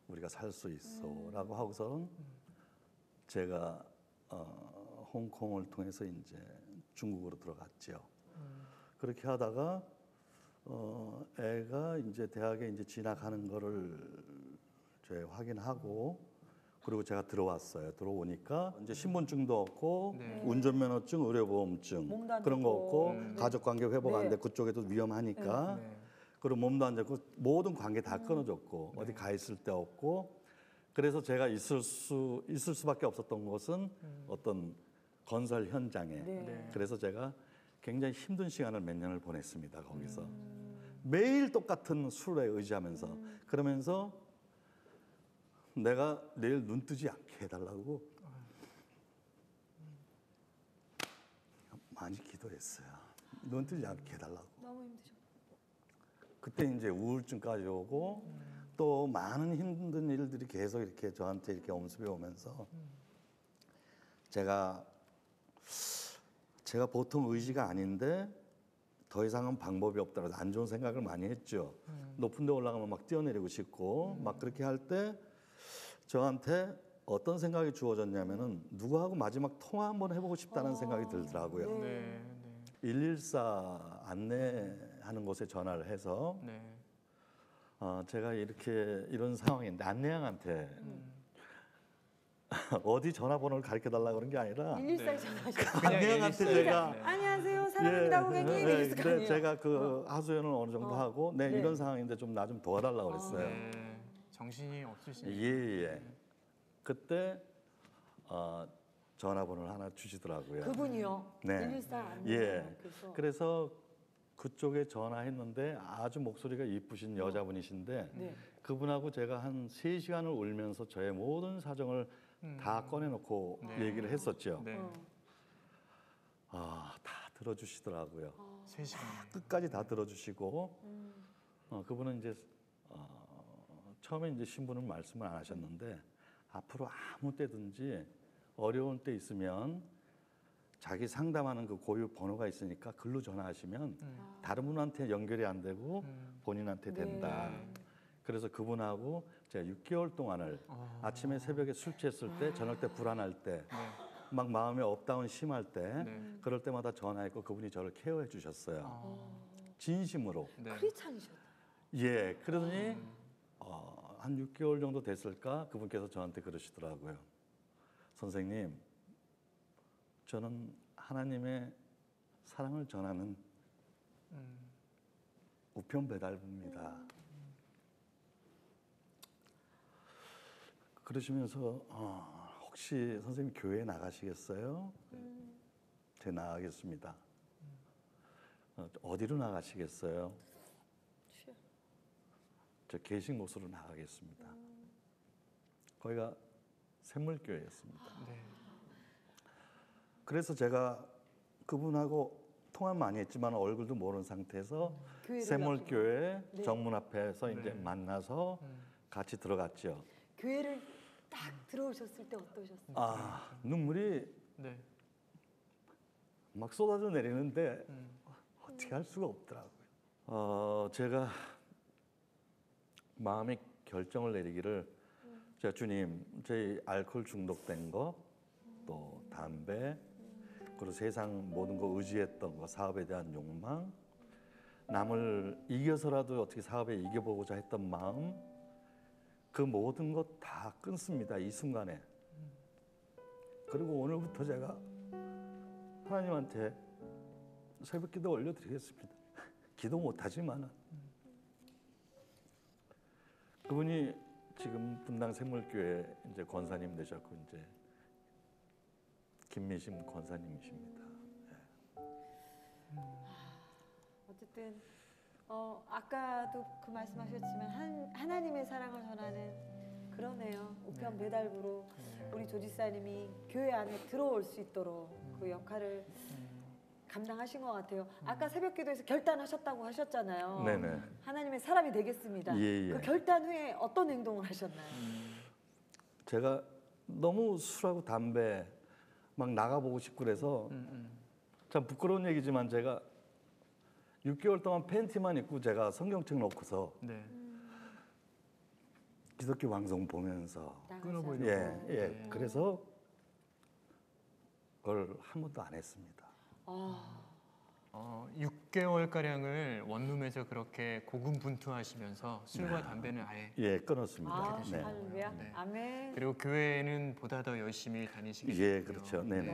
J: 우리가 살 수 있어라고 하고서는 제가 홍콩을 통해서 이제 중국으로 들어갔죠. 그렇게 하다가 애가 이제 대학에 이제 진학하는 거를 제가 확인하고 그리고 제가 들어왔어요. 들어오니까 이제 신분증도 없고 운전면허증, 의료보험증 그런 거 없고 가족관계 회복 안 돼. 그쪽에도 위험하니까 그리고 몸도 안 좋고 모든 관계 다 끊어졌고 어디 가 있을 데 없고 그래서 제가 있을 수밖에 없었던 것은 어떤 건설 현장에 그래서 제가 굉장히 힘든 시간을 몇 년을 보냈습니다. 거기서 매일 똑같은 술에 의지하면서 그러면서 내가 내일 눈 뜨지 않게 해달라고 많이 기도했어요. 눈 뜨지 않게 해달라고.
A: 너무 힘드셨.
J: 그때 이제 우울증까지 오고 또 많은 힘든 일들이 계속 이렇게 저한테 이렇게 엄습해 오면서 제가 보통 의지가 아닌데 더 이상은 방법이 없다고 안 좋은 생각을 많이 했죠. 높은 데 올라가면 막 뛰어내리고 싶고 막 그렇게 할 때 저한테 어떤 생각이 주어졌냐면은 누구하고 마지막 통화 한번 해보고 싶다는 생각이 들더라고요. 114 안내하는 곳에 전화를 해서 제가 이런 상황인데 안내양한테 어디 전화번호를 가르쳐달라고 그런 게 아니라
A: 114에 전화하셨어요.
J: 안내양한테 제가
A: 안녕하세요. 사랑합니다 고객님. 이랬을 거 아니에요.
J: 제가 그 하소연을 어느 정도 하고 이런 상황인데 좀 나 좀 도와달라고 그랬어요.
B: 정신이 없으시네요.
J: 예. 그때 전화번호를 하나 주시더라고요.
A: 그분이요.
J: 네.
A: 114 안내.
J: 예. 그래서 그쪽에 전화했는데 아주 목소리가 이쁘신 여자분이신데 그분하고 제가 한 3시간을 울면서 저의 모든 사정을 다 꺼내놓고 얘기를 했었죠. 다 들어주시더라고요.
B: 3시간.
J: 끝까지 다 들어주시고 그분은 이제 처음에 이제 신부는 말씀을 안 하셨는데 앞으로 아무 때든지 어려운 때 있으면 자기 상담하는 그 고유 번호가 있으니까 글로 전화하시면 다른 분한테 연결이 안 되고 본인한테 된다. 그래서 그분하고 제가 6개월 동안을 아침에 새벽에 술 취했을 때, 저녁 때 불안할 때, 막 마음에 업다운 심할 때, 그럴 때마다 전화했고 그분이 저를 케어해 주셨어요. 진심으로.
A: 크리스찬이셨다.
J: 예, 그러더니 한 6개월 정도 됐을까 그분께서 저한테 그러시더라고요. 선생님, 저는 하나님의 사랑을 전하는 우편 배달부입니다. 그러시면서 혹시 선생님 교회 나가시겠어요? 제가 나가겠습니다. 어디로 나가시겠어요? 저 계식 못으로 나가겠습니다. 거기가 샘물교회였습니다. 그래서 제가 그분하고 통화 많이 했지만 얼굴도 모르는 상태에서 샘물교회 정문 앞에서 이제 만나서 같이 들어갔죠.
A: 교회를 딱 들어오셨을 때 어떠셨어요?
J: 눈물이 막 쏟아져 내리는데 어떻게 할 수가 없더라고요. 제가 마음의 결정을 내리기를, 자, 주님, 저희 알코올 중독된 거, 또 담배, 그리고 세상 모든 거 의지했던 거, 사업에 대한 욕망, 남을 이겨서라도 어떻게 사업에 이겨보고자 했던 마음, 그 모든 것 다 끊습니다, 이 순간에. 그리고 오늘부터 제가 하나님한테 새벽기도 올려드리겠습니다. 기도 못하지만 그분이 지금 분당 샘물교회 이제 권사님 되셨고 이제 김미심 권사님이십니다.
A: 어쨌든 아까도 그 말씀하셨지만 하나님의 사랑을 전하는 그러네요. 우편 배달부로 우리 조지사님이 교회 안에 들어올 수 있도록 그 역할을 감당하신 것 같아요. 아까 새벽기도에서 결단하셨다고 하셨잖아요.
J: 네네.
A: 하나님의 사람이 되겠습니다.
J: 예.
A: 그 결단 후에 어떤 행동을 하셨나요?
J: 제가 너무 술하고 담배 막 나가보고 싶고 그래서 참 부끄러운 얘기지만 제가 6개월 동안 팬티만 입고 제가 성경책 놓고서 기독교 방송 보면서
B: 끊어보려고.
J: 그래서 그걸 한 번도 안 했습니다.
B: 6개월 가량을 원룸에서 그렇게 고군분투하시면서 술과 담배는 아예
J: 끊었습니다. 네.
A: 할렐루야. 아멘.
B: 그리고 교회는 보다 더 열심히 다니시게 됐고요.
J: 예, 그렇죠. 네네.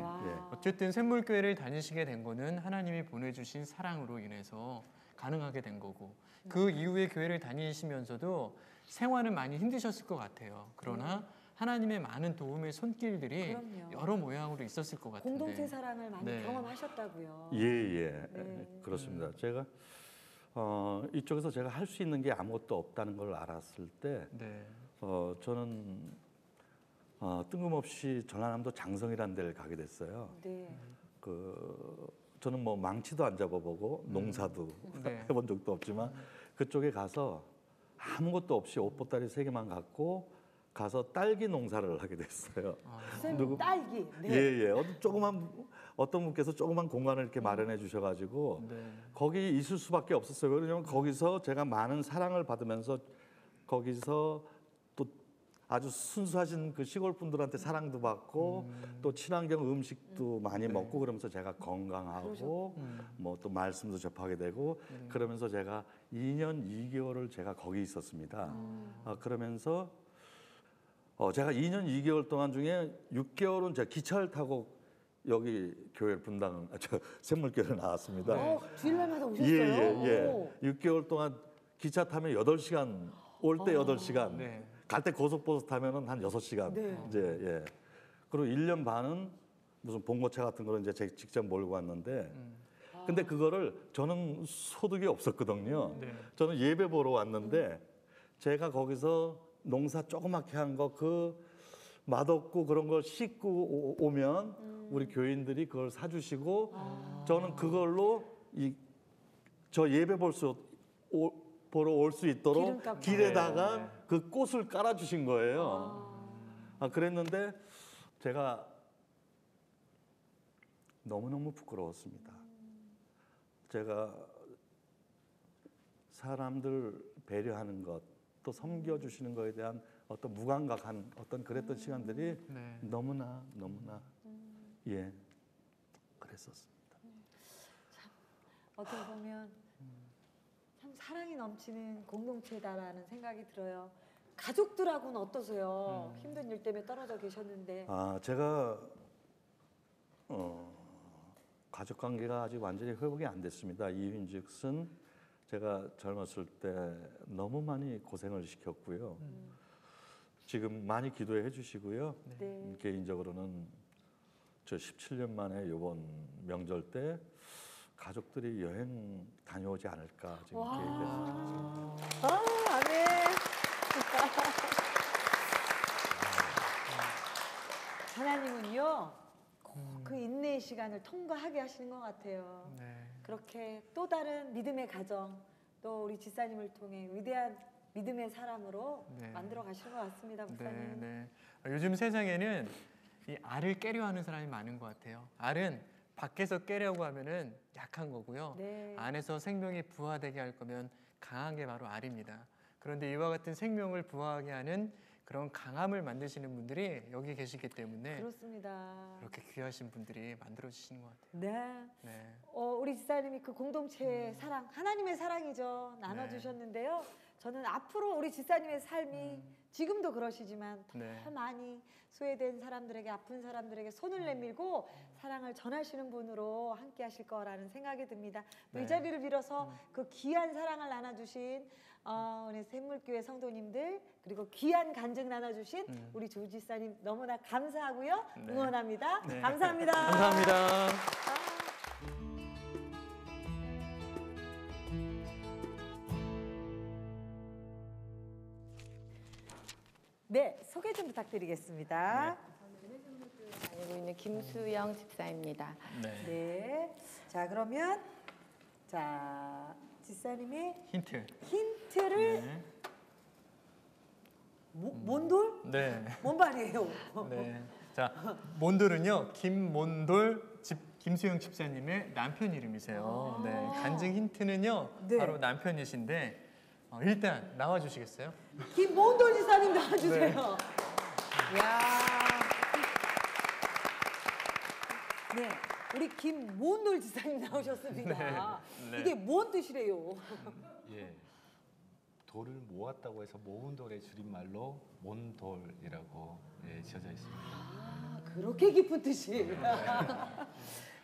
B: 어쨌든 샘물교회를 다니시게 된 거는 하나님이 보내주신 사랑으로 인해서 가능하게 된 거고, 그 이후에 교회를 다니시면서도 생활은 많이 힘드셨을 것 같아요. 그러나 하나님의 많은 도움의 손길들이 여러 모양으로 있었을 것 같은데.
A: 공동체 사랑을 많이 경험하셨다고요.
J: 그렇습니다. 제가 이쪽에서 제가 할 수 있는 게 아무것도 없다는 걸 알았을 때 저는 뜬금없이 전라남도 장성이라는 데를 가게 됐어요. 저는 뭐 망치도 안 잡아보고 농사도 해본 적도 없지만 그쪽에 가서 아무것도 없이 옷보따리 3개만 갖고 가서 딸기 농사를 하게 됐어요.
A: 선생님, 딸기.
J: 어떤 분께서 조그만 공간을 이렇게 마련해 주셔가지고 거기 있을 수밖에 없었어요. 왜냐하면 거기서 제가 많은 사랑을 받으면서 거기서 또 아주 순수하신 그 시골 분들한테 사랑도 받고 또 친환경 음식도 많이 먹고 그러면서 제가 건강하고 뭐 또 말씀도 접하게 되고 그러면서 제가 2년 2개월을 제가 거기 있었습니다. 그러면서 제가 2년 2개월 동안 중에 6개월은 제가 기차를 타고 여기 교회 분당 샘물교회를 나왔습니다.
A: 주일날마다 오셨어요?
J: 6개월 동안 기차 타면 8시간, 올 때 8시간, 갈 때 고속버스 타면은 한 6시간. 그리고 1년 반은 무슨 봉고차 같은 거를 이제 제가 직접 몰고 왔는데, 근데 그거를 저는 소득이 없었거든요. 저는 예배 보러 왔는데 제가 거기서 농사 조그맣게 한 거 그 맛없고 그런 걸 씻고 오면 우리 교인들이 그걸 사주시고 저는 그걸로 저 예배 보러 올 수 있도록 길에다가 그 꽃을 깔아주신 거예요. 그랬는데 제가 너무너무 부끄러웠습니다. 제가 사람들 배려하는 것, 또 섬겨주시는 것에 대한 어떤 무감각한 어떤 그랬던 시간들이
B: 네.
J: 너무나 예 그랬었습니다.
A: 어떻게 보면 참 사랑이 넘치는 공동체다라는 생각이 들어요. 가족들하고는 어떠세요? 힘든 일 때문에 떨어져 계셨는데.
J: 아 제가 가족 관계가 아직 완전히 회복이 안 됐습니다. 이유인즉슨 제가 젊었을 때 너무 많이 고생을 시켰고요. 지금 많이 기도해 주시고요.
A: 네.
J: 개인적으로는 저 17년 만에 이번 명절 때 가족들이 여행 다녀오지 않을까 지금 계획했습니다.
A: 아멘. 하나님은요, 꼭 그 인내의 시간을 통과하게 하시는 것 같아요.
B: 네.
A: 그렇게 또 다른 믿음의 가정, 또 우리 지사님을 통해 위대한 믿음의 사람으로
B: 네.
A: 만들어 가시는 것 같습니다, 목사님.
B: 네. 요즘 세상에는 이 알을 깨려 하는 사람이 많은 것 같아요. 알은 밖에서 깨려고 하면은 약한 거고요.
A: 네.
B: 안에서 생명이 부화되게 할 거면 강한 게 바로 알입니다. 그런데 이와 같은 생명을 부화하게 하는 그런 강함을 만드시는 분들이 여기 계시기 때문에
A: 그렇습니다.
B: 그렇게 귀하신 분들이 만들어 주시는 것 같아요.
A: 네.
B: 네.
A: 우리 지사님이 그 공동체의 사랑, 하나님의 사랑이죠. 나눠주셨는데요. 저는 앞으로 우리 지사님의 삶이 지금도 그러시지만 더
B: 네.
A: 많이 소외된 사람들에게, 아픈 사람들에게 손을 내밀고 사랑을 전하시는 분으로 함께 하실 거라는 생각이 듭니다. 또 이
B: 네.
A: 자리를 빌어서 그 귀한 사랑을 나눠주신 우리 샘물교회 성도님들, 그리고 귀한 간증 나눠주신 우리 조 지사님 너무나 감사하고요.
B: 네.
A: 응원합니다.
B: 네.
A: 감사합니다.
B: 감사합니다.
A: 네, 소개 좀 부탁드리겠습니다.
K: 다니고 있는 김수영 집사입니다.
B: 네.
A: 네. 자, 그러면 자, 지사님의
B: 힌트.
A: 힌트를
B: 네.
A: 몬돌?
B: 네.
A: 뭔 말이에요?
B: 네. 자, 몬돌은요. 김몬돌 김수영 집사님의 남편 이름이세요. 네. 간증 힌트는요.
A: 네.
B: 바로 남편이신데 일단 나와 주시겠어요?
A: 김몬돌 지사님 나와주세요.
B: 네.
A: 야. 네. 우리 김몬돌 지사님 나오셨습니다.
B: 네. 네.
A: 이게 뭔 뜻이래요?
L: 예, 돌을 모았다고 해서 모은 돌의 줄임말로 몬돌이라고 지어져 있습니다.
A: 아, 그렇게 깊은 뜻이.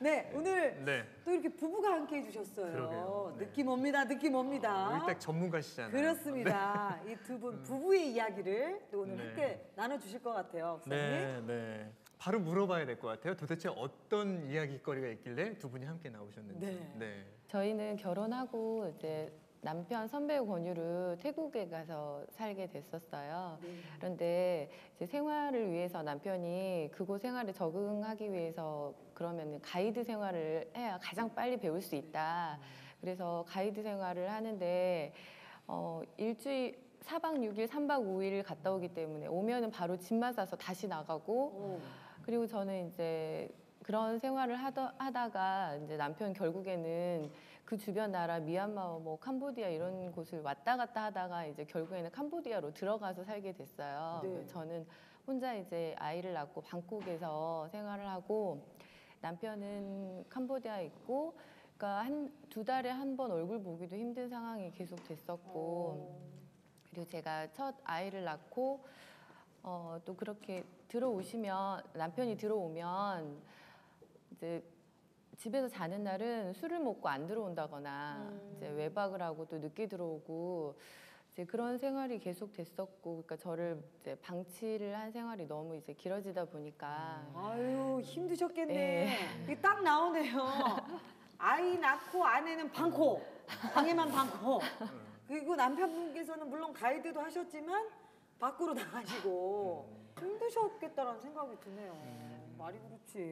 A: 네, 오늘
B: 네.
A: 또 이렇게 부부가 함께 해주셨어요.
B: 그러게요. 네.
A: 느낌 옵니다, 느낌 옵니다.
B: 우리 딱 전문가시잖아요.
A: 그렇습니다. 이 두 분 부부의 이야기를 또 오늘
B: 네.
A: 함께 나눠주실 것 같아요, 목사님.
B: 네, 네. 바로 물어봐야 될 것 같아요. 도대체 어떤 이야기거리가 있길래 두 분이 함께 나오셨는지.
A: 네.
K: 저희는 결혼하고 이제 남편 선배의 권유로 태국에 가서 살게 됐었어요. 그런데 이제 생활을 위해서 남편이 그곳 생활에 적응하기 위해서 그러면 가이드 생활을 해야 가장 빨리 배울 수 있다. 그래서 가이드 생활을 하는데 일주일 4박 6일, 3박 5일 갔다 오기 때문에 오면은 바로 짐만 싸서 다시 나가고 그리고 저는 이제 그런 생활을 하다가 이제 남편 결국에는 그 주변 나라 미얀마, 뭐 캄보디아 이런 곳을 왔다 갔다 하다가 이제 결국에는 캄보디아로 들어가서 살게 됐어요.
A: 네.
K: 저는 혼자 이제 아이를 낳고 방콕에서 생활을 하고 남편은 캄보디아에 있고, 그러니까 2달에 한 번 얼굴 보기도 힘든 상황이 계속 됐었고, 그리고 제가 첫 아이를 낳고 또 그렇게 남편이 들어오면 이제 집에서 자는 날은 술을 먹고 안 들어온다거나 이제 외박을 하고 또 늦게 들어오고 이제 그런 생활이 계속 됐었고, 그러니까 저를 이제 방치를 한 생활이 너무 이제 길어지다 보니까
A: 아유, 힘드셨겠네.
K: 네.
A: 이게 딱 나오네요. 아이 낳고 아내는 방콕, 방에만 방콕. 그리고 남편분께서는 물론 가이드도 하셨지만 밖으로 나가시고 힘드셨겠다라는 생각이 드네요. 말이 그렇지.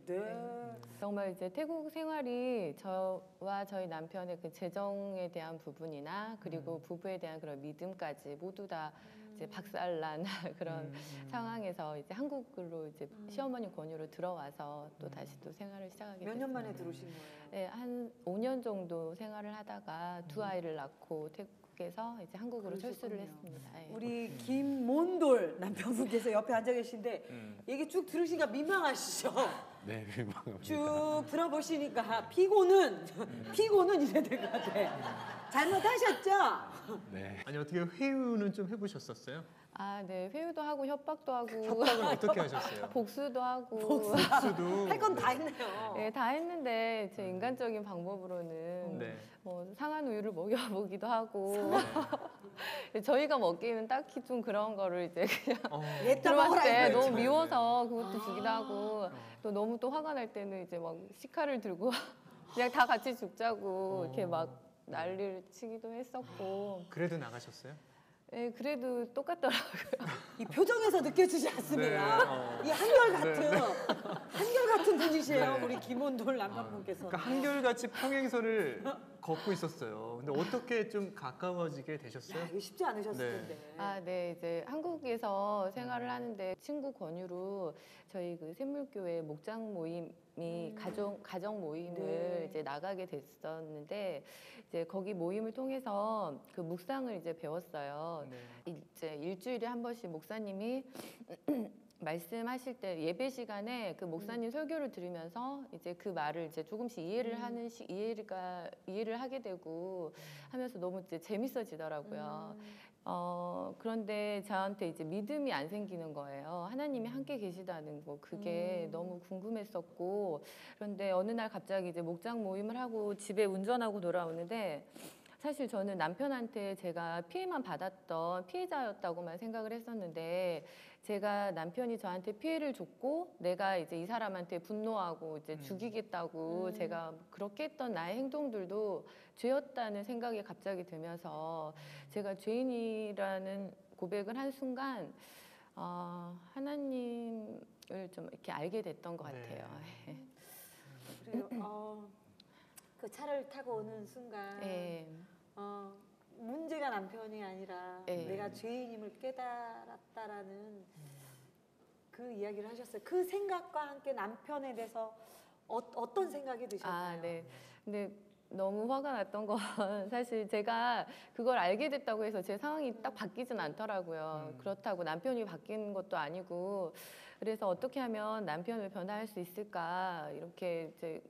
A: 네.
K: 정말 이제 태국 생활이 저와 저희 남편의 그 재정에 대한 부분이나 그리고 부부에 대한 그런 믿음까지 모두 다 이제 박살난 그런 상황에서 이제 한국으로 이제 시어머니 권유로 들어와서 또 다시 또 생활을 시작하게 됐습니다.
A: 몇 년 만에 들어오신 거예요?
K: 네, 한 5년 정도 생활을 하다가 두 아이를 낳고 태국에서 이제 한국으로 철수를 했습니다. 예.
A: 우리 김몬돌 남편분께서 옆에 앉아 계신데 얘기 쭉 들으시니까 민망하시죠?
L: 네, 민망합니다.
A: 쭉 들어보시니까 피고는 이래야 될 것 같아. 잘못하셨죠?
L: 네.
B: 아니 어떻게 회유는 좀 해보셨었어요?
K: 아, 네, 회유도 하고 협박도 하고
B: 협박은 어떻게 하셨어요?
K: 복수도 하고
B: 복수도
A: 할 건 다 했네요.
K: 네, 다 했는데 제 인간적인 방법으로는
B: 네.
K: 뭐 상한 우유를 먹여보기도 하고 저희가 먹기는 딱히 좀 그런 거를 이제 그냥
A: 얘따
K: 들어왔을
A: 먹어라
K: 때
A: 이거였죠.
K: 너무 미워서 그것도 주기도 하고 또 너무 또 화가 날 때는 이제 막 식칼을 들고 그냥 다 같이 죽자고 이렇게 막 난리를 치기도 했었고.
B: 그래도 나가셨어요?
K: 네, 그래도 똑같더라고요.
A: 이 표정에서 느껴지지 않습니다.
B: 네,
A: 이 한결같은 분이시에요.
B: 네.
A: 우리 김원돌 남편분께서.
B: 그러니까 한결같이 평행선을 걷고 있었어요. 근데 어떻게 좀 가까워지게 되셨어요?
A: 야, 이거 쉽지 않으셨을
B: 네.
A: 텐데.
K: 아, 네, 이제 한국에서 생활을 하는데 친구 권유로 저희 그 샘물교회 목장 모임이 가정 모임을
A: 네.
K: 이제 나가게 됐었는데 이제 거기 모임을 통해서 그 묵상을 이제 배웠어요.
B: 네.
K: 이제 일주일에 한 번씩 목사님이 말씀하실 때 예배 시간에 그 목사님 설교를 들으면서 이제 그 말을 이제 조금씩 이해를 하는 이해를 하게 되고 하면서 너무 이제 재밌어지더라고요. 그런데 저한테 이제 믿음이 안 생기는 거예요. 하나님이 함께 계시다는 거 그게 너무 궁금했었고 그런데 어느 날 갑자기 이제 목장 모임을 하고 집에 운전하고 돌아오는데 사실 저는 남편한테 제가 피해만 받았던 피해자였다고만 생각을 했었는데 제가 남편이 저한테 피해를 줬고 내가 이제 이 사람한테 분노하고 이제 죽이겠다고 제가 그렇게 했던 나의 행동들도 죄였다는 생각이 갑자기 들면서 제가 죄인이라는 고백을 한 순간 하나님을 좀 이렇게 알게 됐던 것 같아요. 네.
A: 그래요. 그 차를 타고 오는 순간
K: 네.
A: 문제가 남편이 아니라
K: 네.
A: 내가 죄인임을 깨달았다라는 그 이야기를 하셨어요. 그 생각과 함께 남편에 대해서 어떤 생각이 드셨나요?
K: 아, 네. 근데 너무 화가 났던 건 사실 제가 그걸 알게 됐다고 해서 제 상황이 딱 바뀌진 않더라고요. 그렇다고 남편이 바뀐 것도 아니고 그래서 어떻게 하면 남편을 변화할 수 있을까 이렇게 이제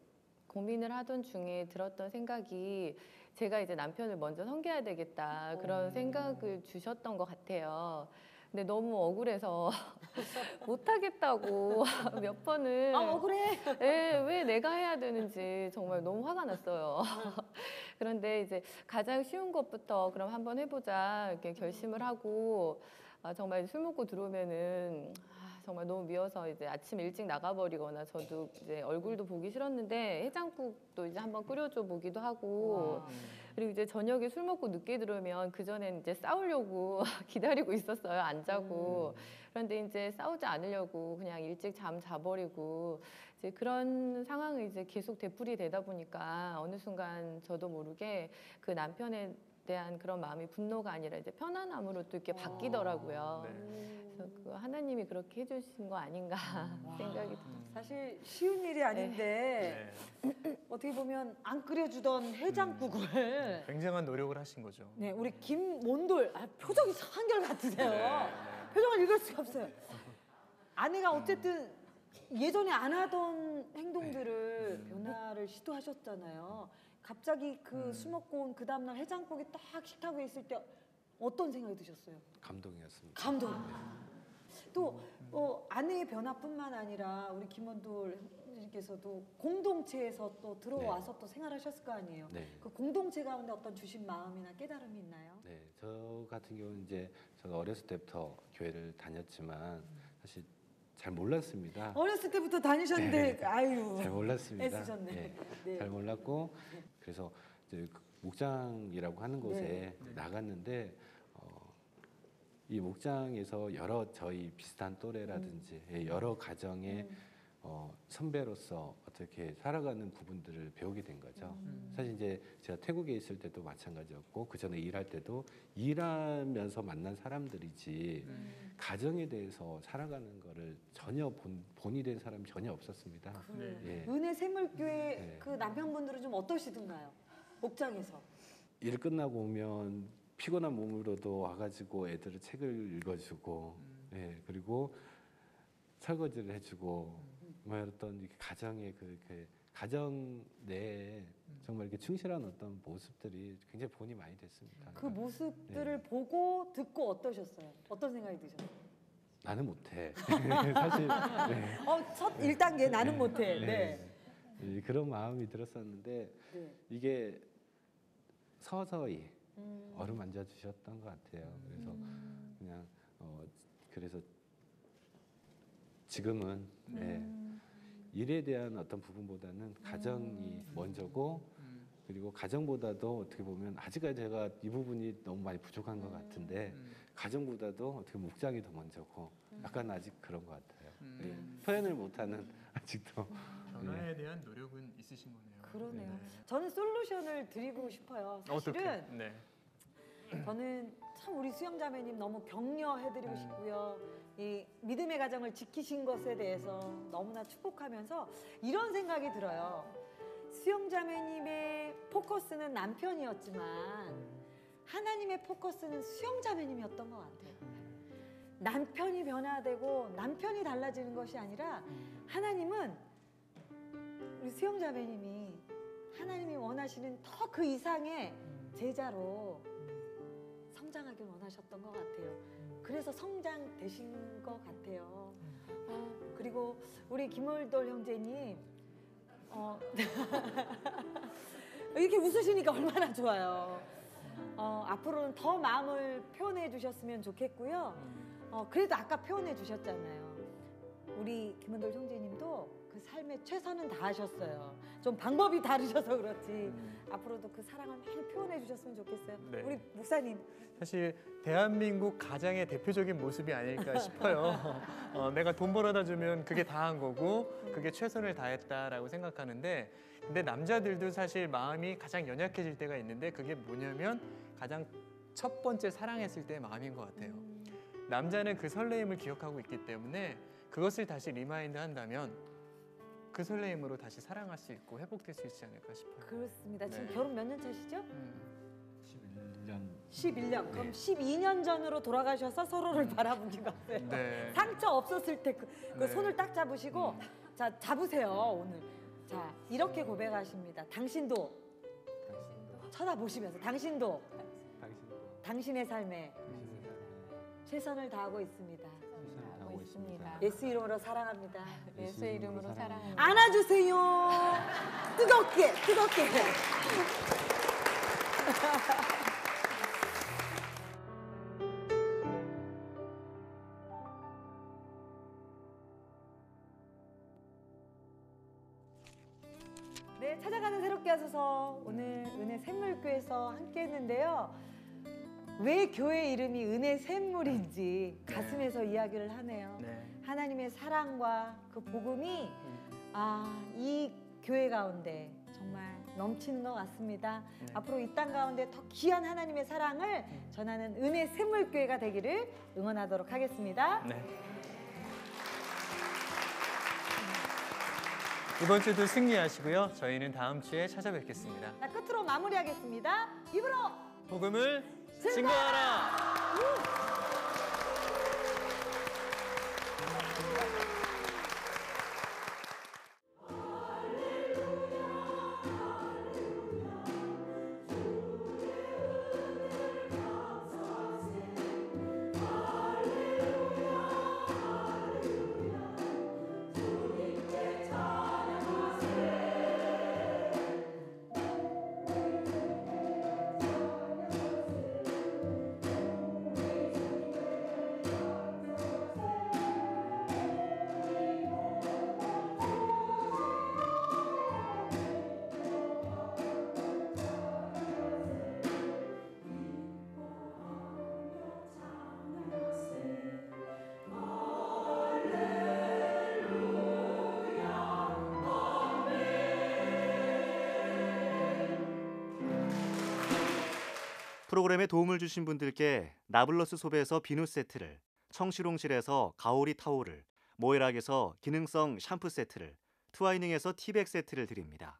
K: 고민을 하던 중에 들었던 생각이 제가 이제 남편을 먼저 섬겨야 되겠다 그런 생각을 주셨던 것 같아요. 근데 너무 억울해서 못하겠다고 몇 번을
A: 억울해.
K: 네, 왜 내가 해야 되는지 정말 너무 화가 났어요. 그런데 이제 가장 쉬운 것부터 그럼 한번 해보자 이렇게 결심을 하고 정말 술 먹고 들어오면은 정말 너무 미워서 이제 아침 일찍 나가버리거나 저도 이제 얼굴도 보기 싫었는데 해장국도 이제 한번 끓여줘 보기도 하고 그리고 이제 저녁에 술 먹고 늦게 들어오면 그 전엔 이제 싸우려고 기다리고 있었어요. 안 자고. 그런데 이제 싸우지 않으려고 그냥 일찍 잠 자버리고 이제 그런 상황이 이제 계속 되풀이 되다 보니까 어느 순간 저도 모르게 그 남편에 대한 그런 마음이 분노가 아니라 이제 편안함으로 또 이렇게 바뀌더라고요. 그래서 그 하나님이 그렇게 해주신 거 아닌가 생각이 들어요.
A: 사실 쉬운 일이 아닌데 어떻게 보면 안 끓여주던 해장국을
B: 굉장한 노력을 하신 거죠.
A: 네, 우리 김몬돌 표정이 한결같으세요. 표정을 읽을 수가 없어요. 아내가 어쨌든 예전에 안 하던 행동들을 변화를 시도하셨잖아요. 갑자기 그 술 먹고 온 그 다음날 해장국이 딱 식탁에 있을 때 어떤 생각이 드셨어요?
L: 감동이었습니다.
A: 감동. 또 아내의 변화뿐만 아니라 우리 김원돌님께서도 공동체에서 또 들어와서 또 생활하셨을 거 아니에요.
L: 네.
A: 그 공동체 가운데 어떤 주신 마음이나 깨달음이 있나요?
L: 네, 저 같은 경우는 이제 제가 어렸을 때부터 교회를 다녔지만 사실 잘 몰랐습니다.
A: 어렸을 때부터 다니셨는데 아유
L: 잘 몰랐습니다.
A: 애쓰셨네.
L: 예,
A: 네.
L: 잘 몰랐고 그래서 이제 그 목장이라고 하는 곳에 나갔는데 이 목장에서 여러 저희 비슷한 또래라든지 여러 가정의 선배로서 어떻게 살아가는 부분들을 배우게 된 거죠. 사실 이제 제가 태국에 있을 때도 마찬가지였고 그 전에 일할 때도 일하면서 만난 사람들이지 가정에 대해서 살아가는 거를 전혀 본이 된 사람이 전혀 없었습니다. 예.
A: 은혜 샘물교회 그 남편분들은 좀 어떠시던가요? 목장에서.
L: 일 끝나고 오면 피곤한 몸으로도 와가지고 애들을 책을 읽어주고, 예, 그리고 설거지를 해주고, 뭐 어떤 가정의 가정 내에 정말 이렇게 충실한 어떤 모습들이 굉장히 본이 많이 됐습니다.
A: 그 모습들을 보고 듣고 어떠셨어요? 어떤 생각이 드셨어요?
L: 나는 못해. 사실. 네.
A: 첫 1단계 나는 못해. 네.
L: 그런 마음이 들었었는데 이게 서서히 어루만져 주셨던 것 같아요. 그래서 그냥 그래서 지금은 일에 대한 어떤 부분보다는 가정이 먼저고 그리고 가정보다도 어떻게 보면 아직까지 제가 이 부분이 너무 많이 부족한 것 같은데 가정보다도 어떻게 목장이 더 먼저고 약간 아직 그런 것 같아요. 표현을 못하는 아직도
B: 변화에 대한 노력은 있으신 거네요.
A: 그러네요.
B: 네.
A: 저는 솔루션을 드리고 싶어요. 사실은
B: 어떻게? 네.
A: 저는 참 우리 수영자매님 너무 격려해드리고 싶고요. 이 믿음의 가정을 지키신 것에 대해서 너무나 축복하면서 이런 생각이 들어요. 수영자매님의 포커스는 남편이었지만 하나님의 포커스는 수영자매님이었던 것 같아요. 남편이 변화되고 남편이 달라지는 것이 아니라 하나님은 우리 수영자매님이 하나님이 원하시는 더 그 이상의 제자로 성장하길 원하셨던 것 같아요. 그래서 성장되신 것 같아요. 그리고 우리 김월돌 형제님 이렇게 웃으시니까 얼마나 좋아요. 앞으로는 더 마음을 표현해 주셨으면 좋겠고요. 그래도 아까 표현해 주셨잖아요. 우리 김원돌 형제님도 그 삶의 최선은 다하셨어요. 좀 방법이 다르셔서 그렇지 앞으로도 그 사랑을 많이 표현해 주셨으면 좋겠어요.
B: 네.
A: 우리 목사님.
B: 사실 대한민국 가장의 대표적인 모습이 아닐까 싶어요. 내가 돈 벌어다 주면 그게 다 한 거고 그게 최선을 다했다라고 생각하는데 근데 남자들도 사실 마음이 가장 연약해질 때가 있는데 그게 뭐냐면 가장 첫 번째 사랑했을 때의 마음인 것 같아요. 남자는 그 설레임을 기억하고 있기 때문에 그것을 다시 리마인드 한다면 그 설레임으로 다시 사랑할 수 있고 회복될 수 있지 않을까 싶어요.
A: 그렇습니다. 지금
B: 네.
A: 결혼 몇 년 차시죠?
L: 11년.
A: 11년. 그럼 12년 전으로 돌아가셔서 서로를 바라보는 것 같아요.
B: 네.
A: 상처 없었을 때 그
B: 네.
A: 손을 딱 잡으시고 자 잡으세요 오늘. 자 이렇게 고백하십니다. 당신도 쳐다보시면서 당신도 당신의 삶에 최선을 다하고 있습니다. 예수 이름으로 사랑합니다.
K: 예수 이름으로 사랑합니다.
A: 안아주세요. 뜨겁게 뜨겁게. 네, 찾아가는 새롭게 하소서 오늘 은혜 샘물교회에서 함께 했는데요. 왜 교회 이름이 은혜 샘물인지 가슴에서 이야기를 하네요.
B: 네.
A: 하나님의 사랑과 그 복음이 이 교회 가운데 정말 넘치는 것 같습니다.
B: 네.
A: 앞으로 이 땅 가운데 더 귀한 하나님의 사랑을 전하는 은혜 샘물교회가 되기를 응원하도록 하겠습니다.
B: 네. 이번 주도 승리하시고요. 저희는 다음 주에 찾아뵙겠습니다.
A: 자, 끝으로 마무리하겠습니다. 입으로
B: 복음을 증거하라.
M: 프로그램에 도움을 주신 분들께 나블러스 솝에서 비누 세트를, 청실홍실에서 가오리 타올을, 모에락에서 기능성 샴푸 세트를, 트와이닝에서 티백 세트를 드립니다.